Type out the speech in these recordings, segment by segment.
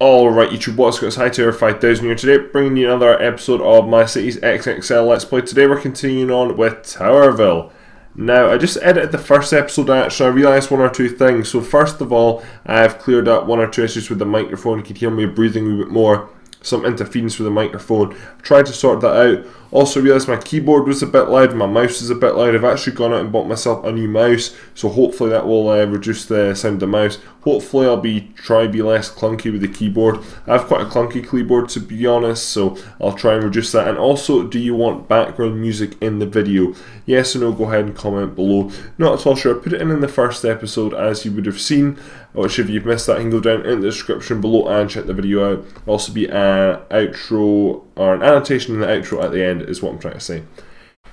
Alright YouTube, what's good? It's Hightower 5000 here today, bringing you another episode of my city's XXL Let's Play. Today we're continuing on with Towerville. Now, I just edited the first episode actually, I realised one or two things. So first of all, I've cleared up one or two issues with the microphone. You can hear me breathing a wee bit more, some interference with the microphone. I've tried to sort that out. Also realised my keyboard was a bit loud, my mouse is a bit loud. I've actually gone out and bought myself a new mouse, so hopefully that will reduce the sound of the mouse. Hopefully I'll try to be less clunky with the keyboard. I have quite a clunky keyboard to be honest, so I'll try and reduce that. And also, do you want background music in the video? Yes or no, go ahead and comment below. Not at all sure, I put it in the first episode as you would have seen, which if you've missed that, you can go down in the description below and check the video out. There'll also be an outro, or an annotation in the outro at the end is what I'm trying to say.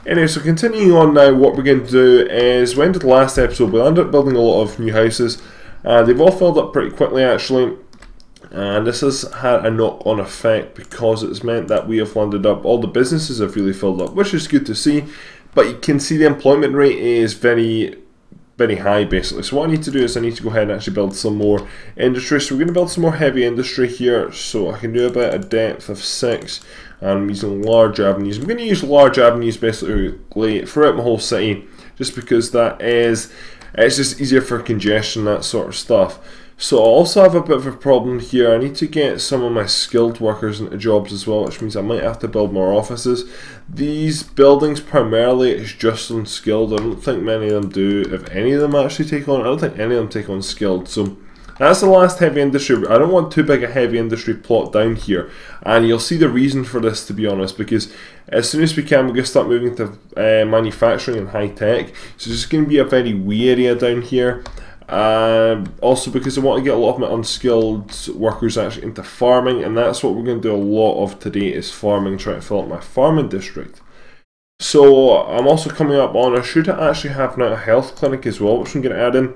Anyway, so continuing on now, what we're going to do is, we ended the last episode, we ended up building a lot of new houses. They've all filled up pretty quickly actually, and this has had a knock-on effect because it's meant that we have landed up, all the businesses have really filled up, which is good to see, but you can see the employment rate is very high basically. So what I need to do is I need to go ahead and actually build some more industry. So we're going to build some more heavy industry here, so I can do about a depth of 6. I'm using large avenues. I'm going to use large avenues basically throughout my whole city, just because it's just easier for congestion, that sort of stuff. So I also have a bit of a problem here. I need to get some of my skilled workers into jobs as well, which means I might have to build more offices. These buildings primarily is just unskilled. I don't think many of them do, if any of them actually take on. I don't think any of them take on skilled. So that's the last heavy industry. I don't want too big a heavy industry plot down here, and you'll see the reason for this, to be honest, because as soon as we can, we're going to start moving to manufacturing and high tech. So there's going to be a very wee area down here. Also because I want to get a lot of my unskilled workers actually into farming, and that's what we're going to do a lot of today, is farming, trying to fill up my farming district. So I'm also coming up on, I should actually have now a health clinic as well, which I'm going to add in.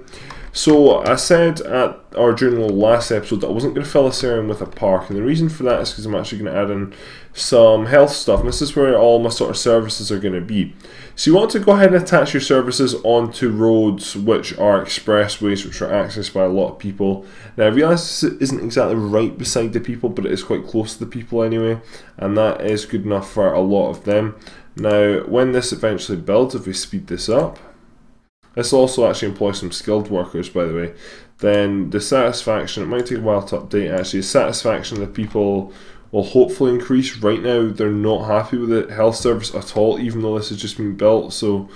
So I said during the last episode that I wasn't going to fill this area with a park, and the reason for that is because I'm actually going to add in some health stuff, and this is where all my sort of services are going to be. So you want to go ahead and attach your services onto roads which are expressways, which are accessed by a lot of people. Now I realise this isn't exactly right beside the people, but it is quite close to the people anyway, and that is good enough for a lot of them. Now when this eventually builds, if we speed this up, this will also actually employ some skilled workers, by the way. Then the satisfaction, it might take a while to update actually, the satisfaction of the people will hopefully increase. Right now they're not happy with the health service at all, even though this has just been built, so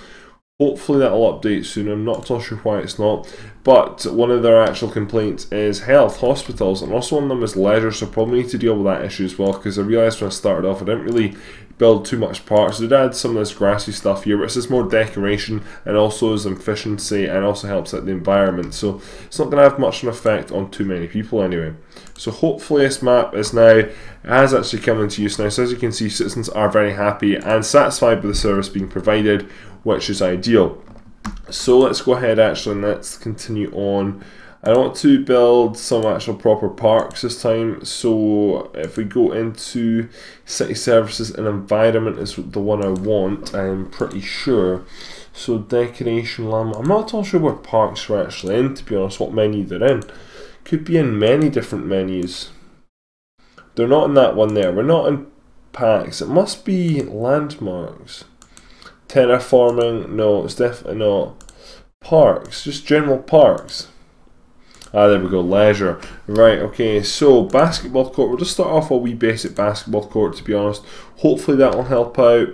hopefully that will update soon. I'm not at all sure why it's not, but one of their actual complaints is health, hospitals, and also one of them is leisure, so probably need to deal with that issue as well, because I realised when I started off I didn't really build too much parks. I did add some of this grassy stuff here, but it's just more decoration and also as efficiency, and also helps out the environment, so it's not going to have much of an effect on too many people anyway. So hopefully this map has actually come into use now. So as you can see, citizens are very happy and satisfied with the service being provided, which is ideal. So let's go ahead actually and let's continue on. I want to build some actual proper parks this time, so if we go into city services and environment is the one I want, I'm pretty sure. So decoration, I'm not at all sure what parks are actually in, to be honest, what menu they're in. Could be in many different menus. They're not in that one there, we're not in packs, it must be landmarks. Terraforming, no, it's definitely not. Parks, just general parks. Ah, there we go, leisure. Right, okay, so basketball court. We'll just start off a wee basic basketball court, to be honest. Hopefully that will help out.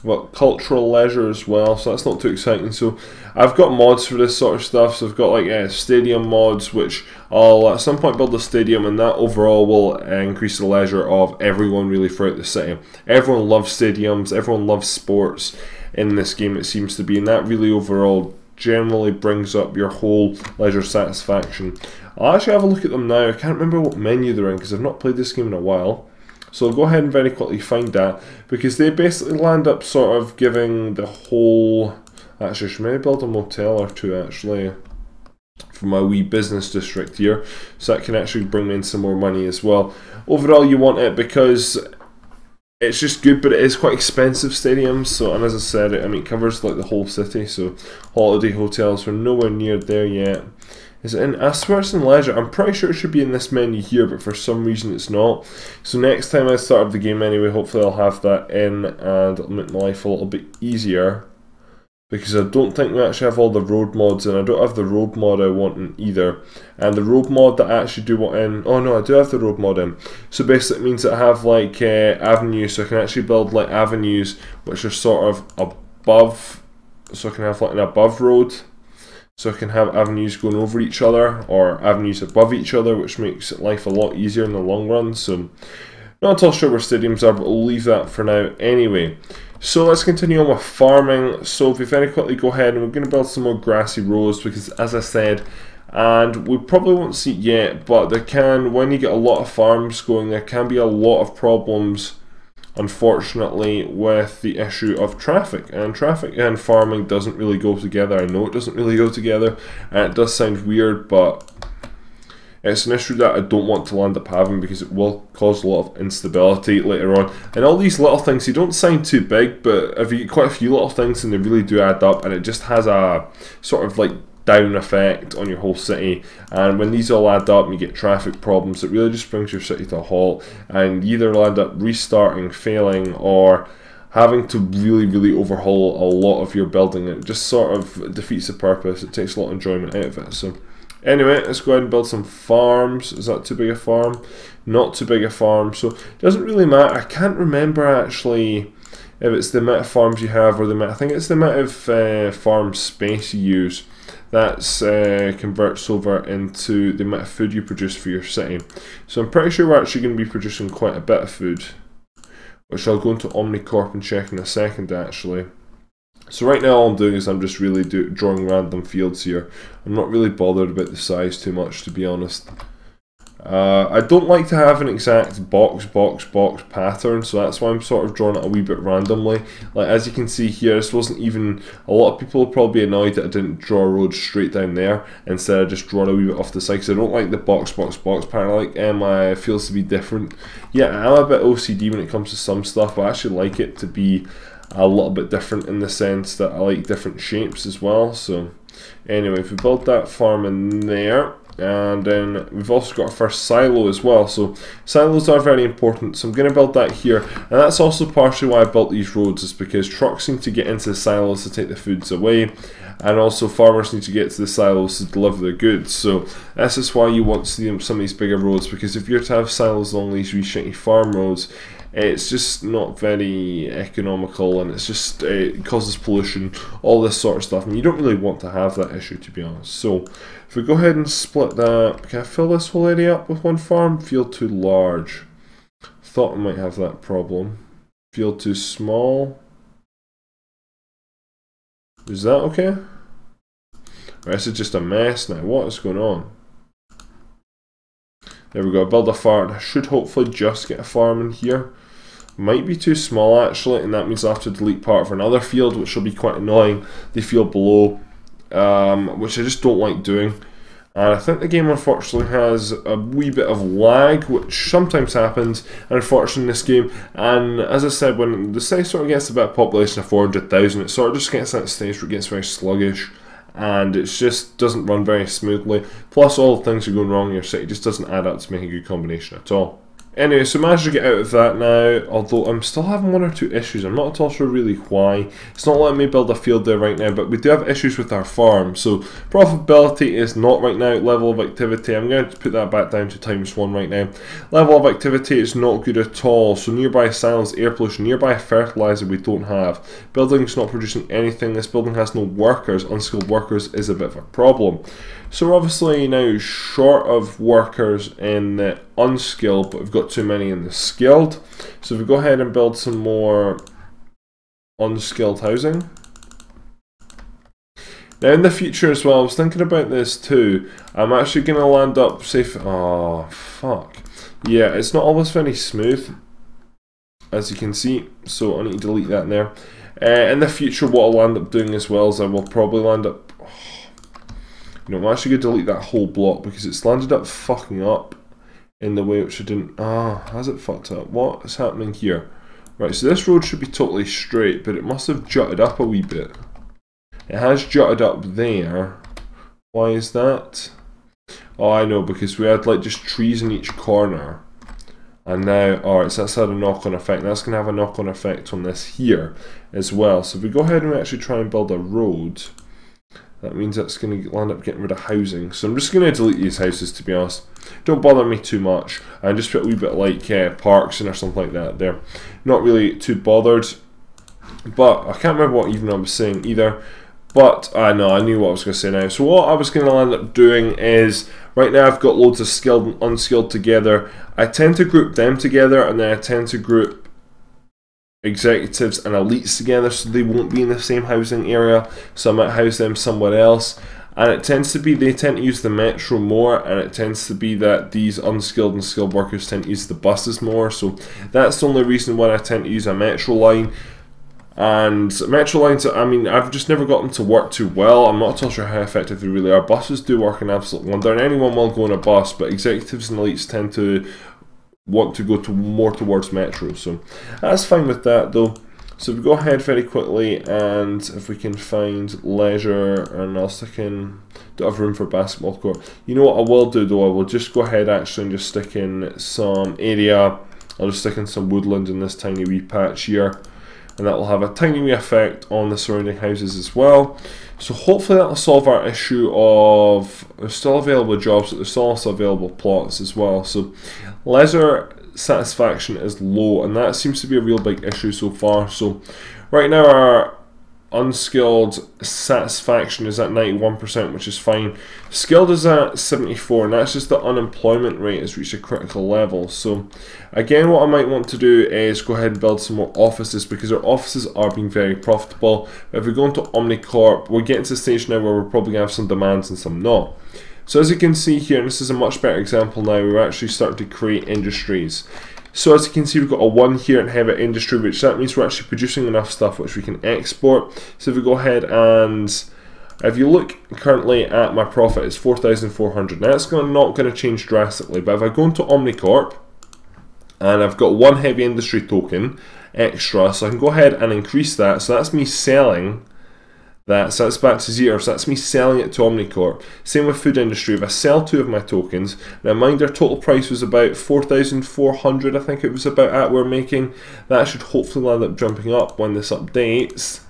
But cultural leisure as well, so that's not too exciting. So I've got mods for this sort of stuff. So I've got like stadium mods, which I'll at some point build a stadium, and that overall will increase the leisure of everyone really throughout the city. Everyone loves stadiums, everyone loves sports in this game, it seems to be, and that really overall generally brings up your whole leisure satisfaction. I'll actually have a look at them now. I can't remember what menu they're in because I've not played this game in a while. So I'll go ahead and very quickly find that, because they basically land up sort of giving the whole... Actually, I should maybe build a motel or two actually for my wee business district here, so that can actually bring in some more money as well. Overall you want it because it's just good, but it is quite expensive stadiums. So, and as I said, it covers like the whole city, so holiday hotels, we're nowhere near there yet. Is it in? I swear it's in leisure. I'm pretty sure it should be in this menu here, but for some reason it's not. So next time I start up the game anyway, hopefully I'll have that in, and it'll make my life a little bit easier. Because I don't think we actually have all the road mods in. I don't have the road mod I want in either. And the road mod that I actually do want in... Oh no, I do have the road mod in. So basically it means that I have like avenues. So I can actually build like avenues which are sort of above. So I can have like an above road. So I can have avenues going over each other. Or avenues above each other, which makes life a lot easier in the long run. So not at all sure where stadiums are, but we'll leave that for now anyway. So let's continue on with farming. So if we very quickly go ahead and we're going to build some more grassy roads, because as I said, and we probably won't see it yet, but there can, when you get a lot of farms going, there can be a lot of problems, unfortunately, with the issue of traffic. And traffic and farming doesn't really go together. I know it doesn't really go together, and it does sound weird, but it's an issue that I don't want to land up having, because it will cause a lot of instability later on. And all these little things, they don't sound too big, but if you get quite a few little things, and they really do add up, and it just has a sort of like down effect on your whole city. And when these all add up and you get traffic problems, it really just brings your city to a halt, and you either end up restarting, failing, or having to really overhaul a lot of your building. It just sort of defeats the purpose. It takes a lot of enjoyment out of it. So anyway, let's go ahead and build some farms. Is that too big a farm? Not too big a farm. So it doesn't really matter. I can't remember actually if it's the amount of farms you have or the amount. I think it's the amount of farm space you use that's converts over into the amount of food you produce for your city. So I'm pretty sure we're actually going to be producing quite a bit of food, which I'll go into Omnicorp and check in a second actually. So right now all I'm doing is I'm just really drawing random fields here. I'm not really bothered about the size too much, to be honest. I don't like to have an exact box pattern, so that's why I'm sort of drawing it a wee bit randomly. Like as you can see here, this wasn't even... A lot of people will probably be annoyed that I didn't draw a road straight down there instead of just drawing a wee bit off the side, because I don't like the box pattern. I like my fields to be different. Yeah, I'm a bit OCD when it comes to some stuff, but I actually like it to be a little bit different in the sense that I like different shapes as well. So anyway, if we build that farm in there, and then we've also got our first silo as well. So silos are very important, so I'm going to build that here. And that's also partially why I built these roads, is because trucks need to get into the silos to take the foods away, and also farmers need to get to the silos to deliver their goods. So this is why you want to see some of these bigger roads, because if you're to have silos along these wee shitty farm roads, it's just not very economical, and it's just it causes pollution, all this sort of stuff, and you don't really want to have that issue, to be honest. So if we go ahead and split that, can I fill this whole area up with one farm? Field too large. Thought I might have that problem. Field too small. Is that okay? Or this is just a mess now. What is going on? There we go. Build a farm. I should hopefully just get a farm in here. Might be too small actually, and that means I have to delete part of another field, which will be quite annoying. The field below, which I just don't like doing. And I think the game unfortunately has a wee bit of lag, which sometimes happens, unfortunately, in this game. And as I said, when the site sort of gets a bit of population of 400,000, it sort of just gets to that stage where it gets very sluggish, and it just doesn't run very smoothly. Plus, all the things are going wrong in your city just doesn't add up to make a good combination at all. Anyway, so managed to get out of that now, although I'm still having one or two issues. I'm not at all sure really why. It's not letting me build a field there right now, but we do have issues with our farm. So profitability is not right now. Level of activity, I'm going to put that back down to -1 right now. Level of activity is not good at all. So nearby silence, air pollution, nearby fertilizer we don't have. Building's not producing anything. This building has no workers. Unskilled workers is a bit of a problem. So we're obviously now short of workers in the unskilled, but we've got too many in the skilled. So if we go ahead and build some more unskilled housing. Now in the future as well, I was thinking about this too. I'm actually going to land up safe. Oh, fuck. Yeah, it's not always very smooth, as you can see. So I need to delete that in there. In the future, what I'll end up doing as well is I will probably land up... You know, I'm actually going to delete that whole block because it's landed up fucking up in the way which I didn't... Ah, has it fucked up? What is happening here? Right, so this road should be totally straight, but it must have jutted up a wee bit. It has jutted up there. Why is that? Oh, I know, because we had like just trees in each corner. And now, alright, so that's had a knock-on effect. That's going to have a knock-on effect on this here as well. So if we go ahead and we actually try and build a road, that means that's going to land up getting rid of housing. So I'm just going to delete these houses, to be honest. Don't bother me too much. And just put a wee bit like parks in or something like that there. Not really too bothered. But I can't remember what even I was saying either. But I know, I knew what I was going to say now. So what I was going to end up doing is, right now I've got loads of skilled and unskilled together. I tend to group them together, and then I tend to group executives and elites together so they won't be in the same housing area. So I might house them somewhere else. And it tends to be, they tend to use the metro more, and it tends to be that these unskilled and skilled workers tend to use the buses more. So that's the only reason why I tend to use a metro line. And metro lines, I mean, I've just never got them to work too well. I'm not too sure how effective they really are. Buses do work an absolute wonder, and anyone will go on a bus, but executives and elites tend to want to go to more towards metro. So that's fine with that though. So if we go ahead very quickly, and if we can find leisure, and I'll stick in, don't have room for basketball court. You know what I will do though, I will just go ahead actually and just stick in some area. I'll just stick in some woodland in this tiny wee patch here. And that will have a tiny wee effect on the surrounding houses as well. So hopefully that will solve our issue of there's still available jobs, but there's still also available plots as well. So leisure satisfaction is low, and that seems to be a real big issue so far. So right now our unskilled satisfaction is at 91%, which is fine. Skilled is at 74, and that's just the unemployment rate has reached a critical level. So again, what I might want to do is go ahead and build some more offices, because our offices are being very profitable. If we go into Omnicorp, we're getting to the stage now where we're probably going to have some demands and some not. So as you can see here, and this is a much better example now, we're actually starting to create industries. So as you can see, we've got a 1 here in heavy industry, which that means we're actually producing enough stuff which we can export. So if we go ahead and, if you look currently at my profit, it's 4,400. Now it's not going to change drastically, but if I go into Omnicorp, and I've got 1 heavy industry token extra, so I can go ahead and increase that. So that's me selling that, so that's back to 0, so that's me selling it to Omnicorp. Same with food industry, if I sell 2 of my tokens, now mind our total price was about 4,400, I think it was about at we're making, that should hopefully land up jumping up when this updates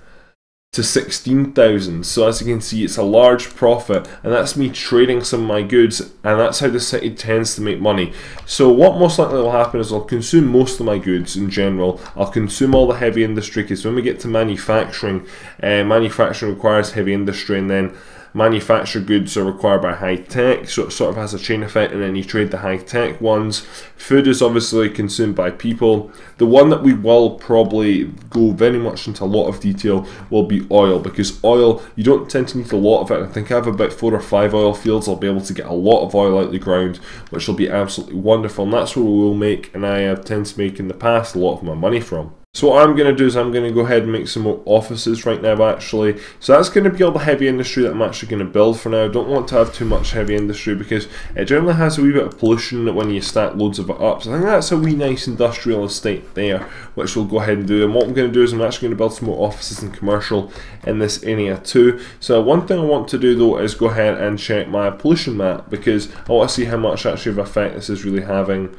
to 16,000. So as you can see, it's a large profit, and that's me trading some of my goods, and that's how the city tends to make money. So what most likely will happen is I'll consume most of my goods in general. I'll consume all the heavy industry, because when we get to manufacturing, manufacturing requires heavy industry, and then manufactured goods are required by high tech, so it sort of has a chain effect, and then you trade the high tech ones. Food is obviously consumed by people. The one that we will probably go very much into a lot of detail will be oil, because oil, you don't tend to need a lot of it. I think I have about 4 or 5 oil fields. I'll be able to get a lot of oil out of the ground, which will be absolutely wonderful, and that's where we will make, and I have tend to make in the past, a lot of my money from. So what I'm going to do is I'm going to go ahead and make some more offices right now actually. So that's going to be all the heavy industry that I'm actually going to build for now. I don't want to have too much heavy industry, because it generally has a wee bit of pollution when you stack loads of it up. So I think that's a wee nice industrial estate there, which we'll go ahead and do. And what I'm going to do is I'm actually going to build some more offices and commercial in this area too. So one thing I want to do though is go ahead and check my pollution map, because I want to see how much actually of effect this is really having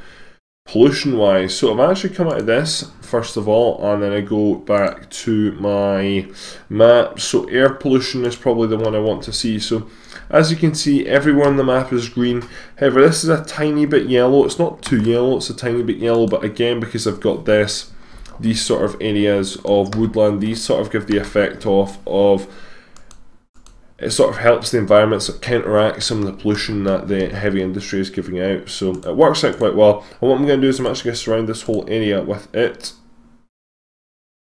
pollution wise. So I've actually come out of this first of all, and then I go back to my map. So air pollution is probably the one I want to see. So as you can see, everywhere on the map is green. However, this is a tiny bit yellow. It's not too yellow, it's a tiny bit yellow, but again, because I've got this, these sort of areas of woodland, these sort of give the effect of it sort of helps the environment, so it counteracts some of the pollution that the heavy industry is giving out. So it works out quite well. And what I'm going to do is I'm actually going to surround this whole area with it.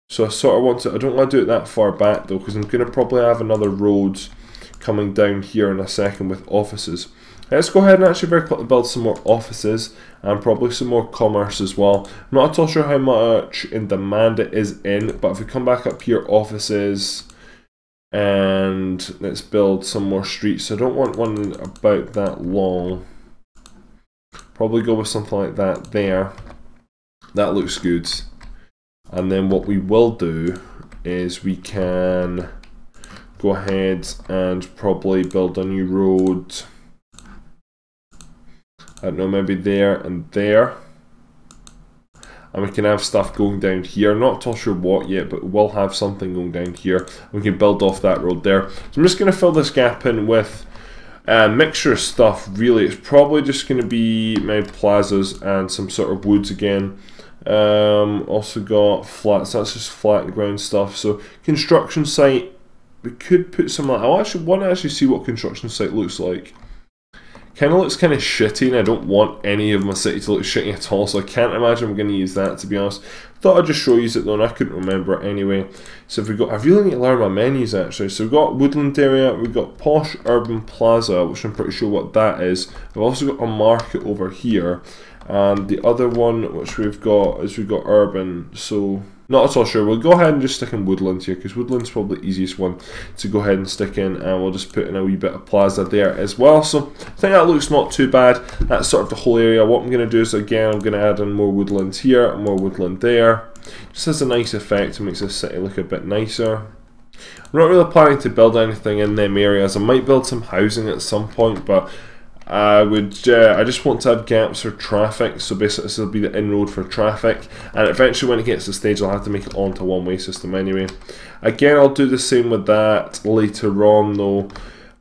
So I sort of want to, I don't want to do it that far back though, because I'm going to probably have another road coming down here in a second with offices. Let's go ahead and actually very quickly build some more offices and probably some more commerce as well. I'm not at all sure how much in demand it is in, but if we come back up here, offices, and let's build some more streets. I don't want one about that long. Probably go with something like that there. That looks good. And then what we will do is we can go ahead and probably build a new road I don't know, maybe there and there. And we can have stuff going down here. Not too sure what yet, but we'll have something going down here. We can build off that road there. So I'm just going to fill this gap in with mixture of stuff. Really, it's probably just going to be maybe plazas and some sort of woods again. Also got flats. That's just flat ground stuff. So construction site, we could put some. I want to actually see what construction site looks like. Kind of looks kind of shitty, and I don't want any of my city to look shitty at all, so I can't imagine I'm going to use that, to be honest. Thought I'd just show you it though, and I couldn't remember it anyway. So if we got, I really need to learn my menus actually. So we've got woodland area, we've got posh urban plaza, which I'm pretty sure what that is. We've also got a market over here, and the other one which we've got is we've got urban. So not at all sure. We'll go ahead and just stick in woodland here, because woodland's probably the easiest one to go ahead and stick in, and we'll just put in a wee bit of plaza there as well. So I think that looks not too bad. That's sort of the whole area. What I'm going to do is, again, I'm going to add in more woodland here and more woodland there. Just has a nice effect and makes this city look a bit nicer. I'm not really planning to build anything in them areas. I might build some housing at some point, but I just want to have gaps for traffic, so basically this will be the inroad for traffic, and eventually when it gets to the stage I'll have to make it onto a one-way system anyway. Again, I'll do the same with that later on though,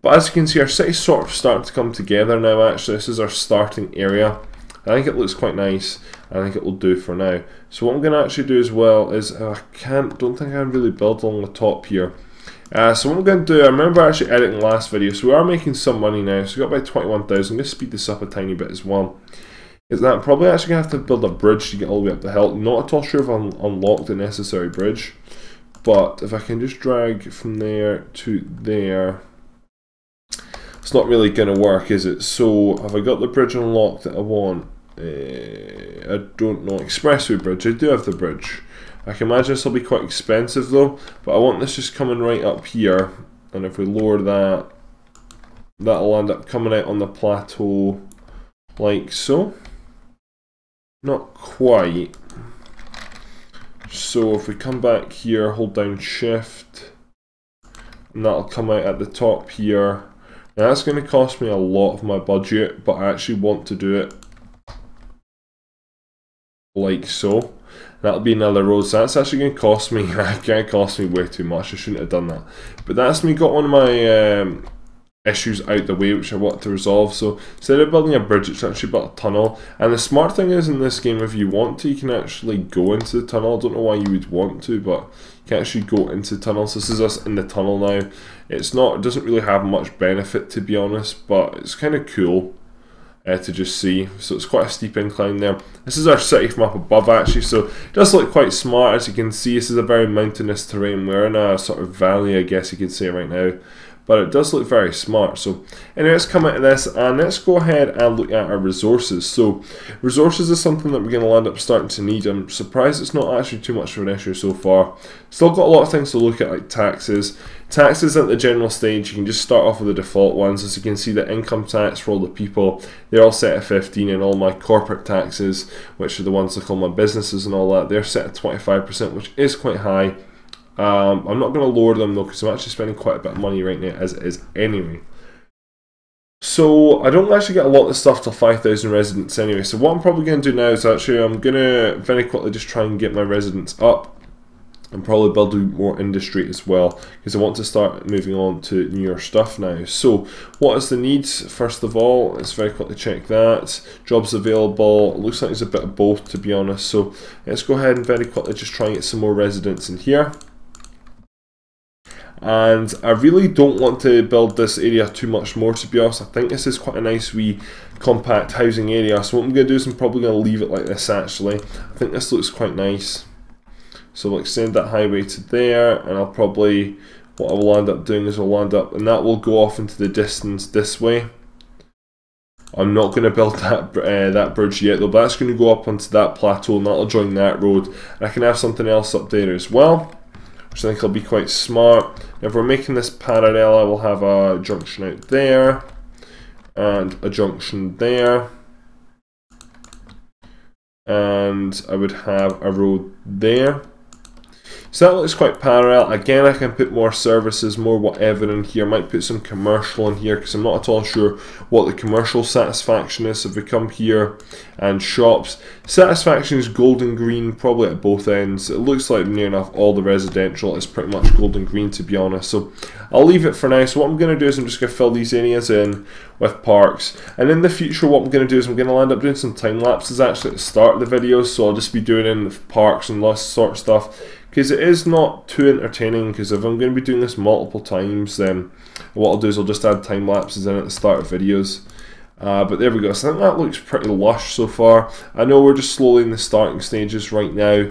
but as you can see our city's sort of starting to come together now actually. This is our starting area. I think it looks quite nice. I think it will do for now. So what I'm going to actually do as well is, don't think I can really build along the top here. So what I'm going to do, I remember actually editing the last video, so we are making some money now, so we got about 21,000. I'm going to speed this up a tiny bit as well. Is that I'm probably actually going to have to build a bridge to get all the way up the hill. Not at all sure if I've unlocked the necessary bridge, but if I can just drag from there to there, it's not really going to work, is it? So have I got the bridge unlocked that I want? I don't know. Expressway bridge, I do have the bridge. I can imagine this will be quite expensive though, but I want this just coming right up here, and if we lower that, that'll end up coming out on the plateau like so. Not quite. So if we come back here, hold down shift, and that'll come out at the top here. Now that's going to cost me a lot of my budget, but I actually want to do it like so. That'll be another road, so that's actually going to cost me, way too much. I shouldn't have done that. But that's me got one of my issues out the way which I want to resolve. So instead of building a bridge, it's actually built a tunnel. And the smart thing is in this game, if you want to, you can actually go into the tunnel. I don't know why you would want to, but you can actually go into the tunnel. So this is us in the tunnel now. It doesn't really have much benefit, to be honest, but it's kind of cool to just see. So it's quite a steep incline there. This is our city from up above actually, so it does look quite smart. As you can see, this is a very mountainous terrain. We're in a sort of valley, I guess you could say right now, but it does look very smart. So anyway, let's come out of this and let's go ahead and look at our resources. So resources is something that we're going to end up starting to need. I'm surprised it's not actually too much of an issue so far. Still got a lot of things to look at, like taxes. Taxes at the general stage, you can just start off with the default ones. As you can see, the income tax for all the people, they're all set at 15, and all my corporate taxes, which are the ones that call my businesses and all that, they're set at 25%, which is quite high. I'm not going to lower them though, because I'm actually spending quite a bit of money right now as it is anyway. So I don't actually get a lot of stuff till 5,000 residents anyway. So what I'm probably going to do now is actually I'm going to very quickly just try and get my residents up, and probably build more industry as well, because I want to start moving on to newer stuff now. So what is the needs? First of all, let's very quickly check that. Jobs available, it looks like there's a bit of both, to be honest. So let's go ahead and very quickly just try and get some more residents in here. And I really don't want to build this area too much more, to be honest. I think this is quite a nice wee compact housing area. So what I'm going to do is I'm probably going to leave it like this actually. I think this looks quite nice. So we'll extend that highway to there, and I'll probably, what I will end up doing is I'll land up, and that will go off into the distance this way. I'm not going to build that bridge yet though, but that's going to go up onto that plateau, and that'll join that road. And I can have something else up there as well, which I think will be quite smart. Now if we're making this parallel, I will have a junction out there, and a junction there, and I would have a road there. So that looks quite parallel. Again, I can put more services, more whatever in here. I might put some commercial in here because I'm not at all sure what the commercial satisfaction is. So if we come here and shops, satisfaction is golden green, probably at both ends. It looks like near enough all the residential is pretty much golden green, to be honest. So I'll leave it for now. So what I'm going to do is I'm just going to fill these areas in with parks. And in the future, what I'm going to do is I'm going to end up doing some time lapses actually at the start of the videos. So I'll just be doing in parks and lots of sort of stuff, because it is not too entertaining. Because if I'm going to be doing this multiple times, then what I'll do is I'll just add time lapses in at the start of videos. But there we go. So I think that looks pretty lush so far. I know we're just slowly in the starting stages right now,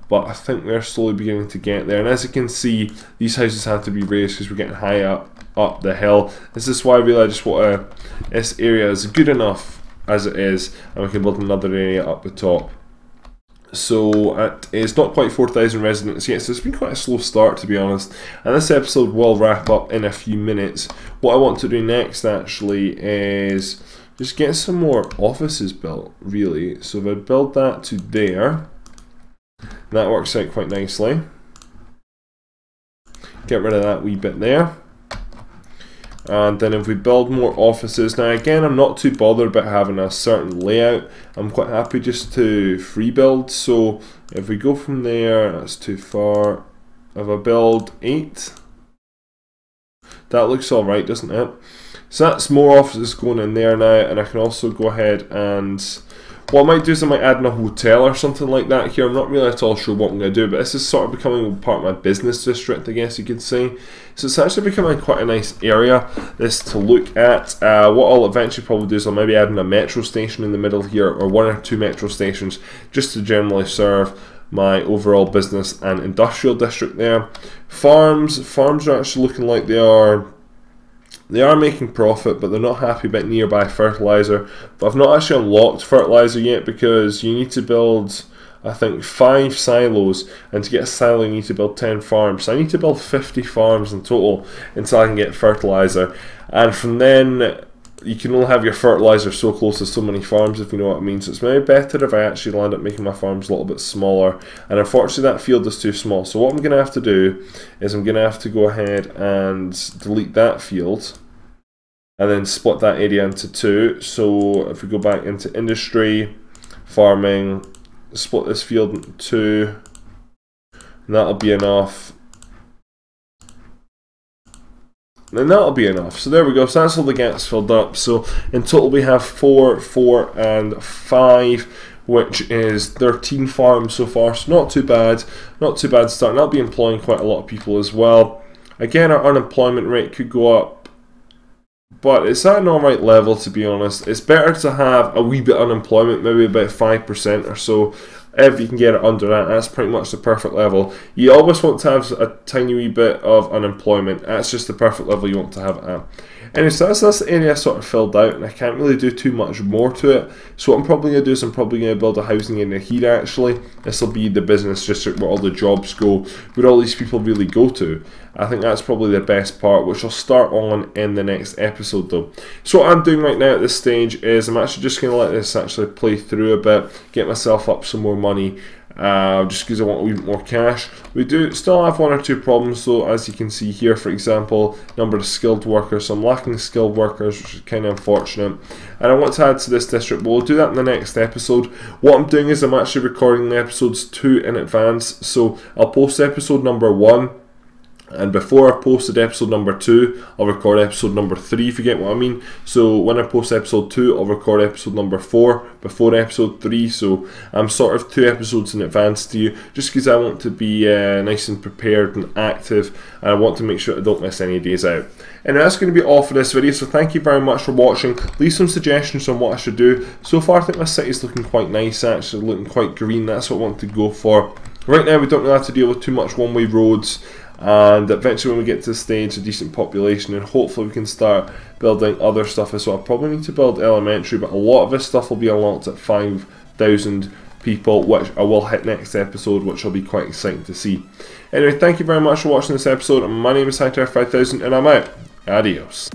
but I think we're slowly beginning to get there. And as you can see, these houses have to be raised because we're getting high up the hill. This is why I really just want this area is good enough as it is, and we can build another area up the top. So it's not quite 4,000 residents yet, so it's been quite a slow start, to be honest. And this episode will wrap up in a few minutes. What I want to do next actually is just get some more offices built, really. So if I build that to there, that works out quite nicely. Get rid of that wee bit there. And then if we build more offices, now again, I'm not too bothered about having a certain layout. I'm quite happy just to free build. So if we go from there, that's too far. If I build 8, that looks alright, doesn't it? So that's more offices going in there now, and I can also go ahead and what I might do is I might add in a hotel or something like that here. I'm not really at all sure what I'm going to do, but this is sort of becoming part of my business district, I guess you could say. So it's actually becoming quite a nice area, this to look at. What I'll eventually probably do is I'll maybe add in a metro station in the middle here, or 1 or 2 metro stations, just to generally serve my overall business and industrial district there. Farms are actually looking like they are making profit, but they're not happy about nearby fertilizer. But I've not actually unlocked fertilizer yet, because you need to build, I think, 5 silos, and to get a silo you need to build 10 farms. So I need to build 50 farms in total until I can get fertilizer. And from then, you can only have your fertilizer so close to so many farms, if you know what I mean. So it's maybe better if I actually land up making my farms a little bit smaller. And unfortunately that field is too small. So what I'm going to have to do is I'm going to have to go ahead and delete that field, and then split that area into 2. So if we go back into industry, farming, split this field into 2, and that'll be enough. And that'll be enough. So there we go. So that's all the gaps filled up. So in total we have 4, 4, and 5, which is 13 farms so far. So not too bad. Not too bad starting. I'll be employing quite a lot of people as well. Again, our unemployment rate could go up, but it's at an alright level, to be honest. It's better to have a wee bit of unemployment, maybe about 5% or so. If you can get it under that, that's pretty much the perfect level. You always want to have a tiny wee bit of unemployment. That's just the perfect level you want to have it at. Anyway, so that's the area sort of filled out, and I can't really do too much more to it. So what I'm probably going to do is I'm probably going to build a housing area here actually. This will be the business district where all the jobs go, where all these people really go to. I think that's probably the best part, which I'll start on in the next episode though. So what I'm doing right now at this stage is I'm actually just going to let this actually play through a bit, get myself up some more money. Just because I want a wee bit more cash. We do still have 1 or 2 problems though, as you can see here. For example, number of skilled workers. So I'm lacking skilled workers, which is kind of unfortunate. And I want to add to this district, but we'll do that in the next episode. What I'm doing is I'm actually recording the episodes 2 in advance. So I'll post episode number 1. And before I posted episode number 2, I'll record episode number 3, if you get what I mean. So when I post episode 2, I'll record episode number 4 before episode 3. So I'm sort of 2 episodes in advance to you, just because I want to be nice and prepared and active, and I want to make sure I don't miss any days out. And that's going to be all for this video, so thank you very much for watching. Leave some suggestions on what I should do. So far I think my city's looking quite nice, actually looking quite green. That's what I want to go for. Right now we don't really have to deal with too much one-way roads, and eventually when we get to the stage, a decent population, and hopefully we can start building other stuff as well. I probably need to build elementary, but a lot of this stuff will be unlocked at 5,000 people, which I will hit next episode, which will be quite exciting to see. Anyway, thank you very much for watching this episode. My name is Hightower5000 and I'm out. Adios.